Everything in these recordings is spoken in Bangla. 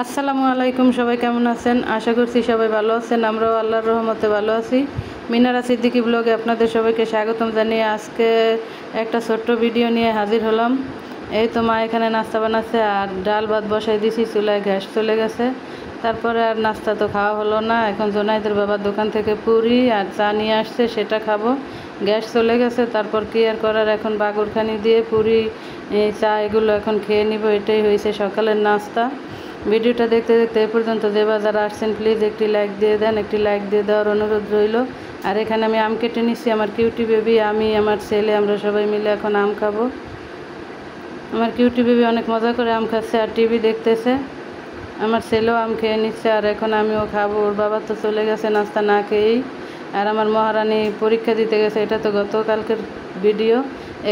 আসসালামু আলাইকুম, সবাই কেমন আছেন? আশা করছি সবাই ভালো আছেন। আমরাও আল্লাহর রহমতে ভালো আছি। মিনারা সিদ্দিকী ব্লগে আপনাদের সবাইকে স্বাগতম জানিয়ে আজকে একটা ছোট্ট ভিডিও নিয়ে হাজির হলাম। এই তো মা এখানে নাস্তা বানাচ্ছে আর ডাল ভাত বসাই দিছি, চুলায় গ্যাস চলে গেছে। তারপরে আর নাস্তা তো খাওয়া হলো না। এখন জোনাইদের বাবার দোকান থেকে পুরি আর চা নিয়ে আসছে, সেটা খাবো। গ্যাস চলে গেছে, তারপর কি আর করার, এখন বাগুরখানি দিয়ে পুরি চা এগুলো এখন খেয়ে নিব। এটাই হয়েছে সকালের নাস্তা। ভিডিওটা দেখতে দেখতে এ পর্যন্ত যে যারা আসছেন প্লিজ একটি লাইক দিয়ে দেন, একটি লাইক দিয়ে দেওয়ার অনুরোধ রইল। আর এখানে আমি আম কেটে নিচ্ছি, আমার কিউটি বেবি, আমি আমার ছেলে আমরা সবাই মিলে এখন আম খাবো। আমার কিউটি বেবি অনেক মজা করে আম খাচ্ছে আর টিভি দেখতেছে। আমার ছেলেও আম খেয়ে নিচ্ছে আর এখন আমিও খাবো। ওর বাবা তো চলে গেছে নাস্তা না খেয়েই। আর আমার মহারানী পরীক্ষা দিতে গেছে, এটা তো গতকালকের ভিডিও।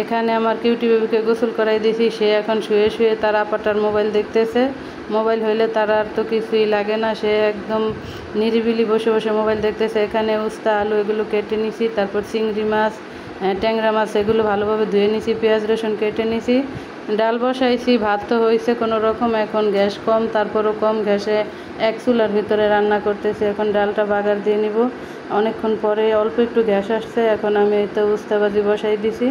এখানে আমার কিউটি বেবিকে গোসল করাই দিয়েছি, সে এখন শুয়ে শুয়ে তার আপাটার মোবাইল দেখতেছে। মোবাইল হইলে তার আর তো কিছুই লাগে না, সে একদম নিরিবিলি বসে বসে মোবাইল দেখতেছে। এখানে উস্তা আলু এগুলো কেটে নিছি, তারপর চিংড়ি মাছ, ট্যাংরা মাছ এগুলো ভালোভাবে ধুয়ে নিছি, পেঁয়াজ রসুন কেটে নিছি। ডাল বসাইছি, ভাত তো হয়েছে কোনো রকম। এখন গ্যাস কম, তারপরও কম গ্যাসে এক চুলার ভিতরে রান্না করতেছি। এখন ডালটা বাগার দিয়ে নিব। অনেকক্ষণ পরে অল্প একটু গ্যাস আসছে, এখন আমি এই তো উস্তাবাজি বসাই দিছি।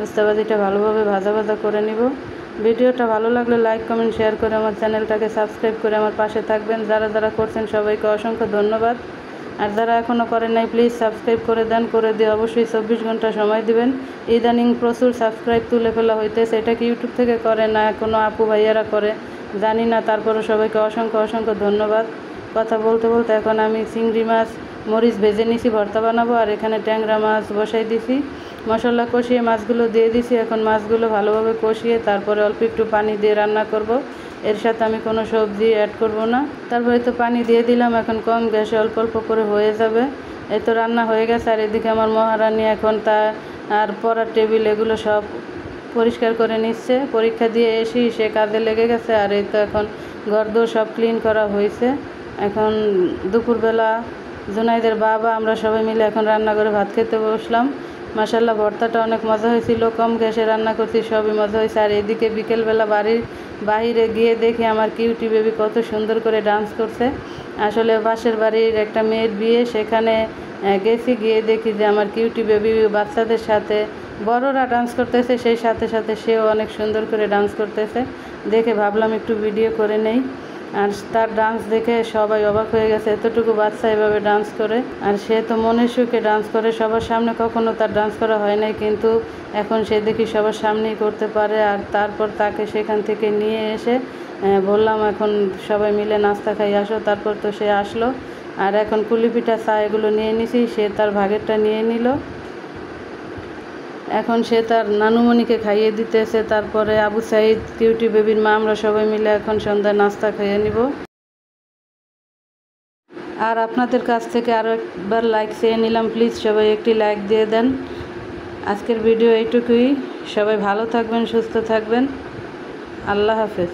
উস্তাবাজিটা ভালোভাবে ভাজা ভাজা করে নিব। ভিডিওটা ভালো লাগলে লাইক কমেন্ট শেয়ার করে আমার চ্যানেলটাকে সাবস্ক্রাইব করে আমার পাশে থাকবেন। যারা যারা করছেন সবাইকে অসংখ্য ধন্যবাদ। আর যারা এখনও করেন নাই প্লিজ সাবস্ক্রাইব করে দেন, করে দিয়ে অবশ্যই 24 ঘন্টা সময় দিবেন। ইদানিং প্রচুর সাবস্ক্রাইব তুলে ফেলা হইতেছে, এটা কি ইউটিউব থেকে করে না কোনো আপু ভাইয়ারা করে জানি না, তারপরে সবাইকে অসংখ্য অসংখ্য ধন্যবাদ। কথা বলতে বলতে এখন আমি চিংড়ি মাছ মরিচ ভেজে নিছি, ভর্তা বানাবো। আর এখানে ট্যাংরা মাছ বসাই দিছি, মশলা কষিয়ে মাছগুলো দিয়ে দিছি। এখন মাছগুলো ভালোভাবে কষিয়ে তারপরে অল্প একটু পানি দিয়ে রান্না করব। এর সাথে আমি কোনো সবজি অ্যাড করব না। তারপরে তো পানি দিয়ে দিলাম, এখন কম গ্যাসে অল্প অল্প করে হয়ে যাবে। এই তো রান্না হয়ে গেছে। আর এদিকে আমার মহারানী এখন আর পড়ার টেবিল এগুলো সব পরিষ্কার করে নিচ্ছে। পরীক্ষা দিয়ে এসেই সে কাজে লেগে গেছে। আর এই তো এখন ঘরদোর সব ক্লিন করা হয়েছে। এখন দুপুরবেলা জোনাইদের বাবা আমরা সবাই মিলে এখন রান্না করে ভাত খেতে বসলাম। মাশাল্লাহ ভর্তাটা অনেক মজা হয়েছিল, কম গ্যাসে রান্না করছি, সবই মজা হয়েছে। আর এদিকে বিকেলবেলা বাহিরে গিয়ে দেখি আমার কিউটি বেবি কত সুন্দর করে ডান্স করছে। আসলে পাশের বাড়ির একটা মেয়ের বিয়ে, সেখানে গেছি, গিয়ে দেখি যে আমার কিউটি বেবি বাচ্চাদের সাথে বড়রা ডান্স করতেছে, সেই সাথে সাথে সেও অনেক সুন্দর করে ডান্স করতেছে। দেখে ভাবলাম একটু ভিডিও করে নেই। আর তার ডান্স দেখে সবাই অবাক হয়ে গেছে, এতটুকু বাচ্চা এভাবে ডান্স করে। আর সে তো মনের সুখে ডান্স করে, সবার সামনে কখনো তার ডান্স করা হয় নাই, কিন্তু এখন সে দেখি সবার সামনেই করতে পারে। আর তারপর তাকে সেখান থেকে নিয়ে এসে বললাম এখন সবাই মিলে নাস্তা খাই আসো। তারপর তো সে আসলো। আর এখন পুলি পিঠা চা এগুলো নিয়ে নিছি, সে তার ভাগেরটা নিয়ে নিল। এখন সে তার নানুমণিকে খাইয়ে দিতেছে। তারপরে আবু সাইদ, কিউটি বেবির মা, আমরা সবাই মিলে এখন সন্ধ্যায় নাস্তা খাইয়ে নিব। আর আপনাদের কাছ থেকে আরও একবার লাইক চেয়ে নিলাম, প্লিজ সবাই একটি লাইক দিয়ে দেন। আজকের ভিডিও এইটুকুই। সবাই ভালো থাকবেন, সুস্থ থাকবেন। আল্লাহ হাফেজ।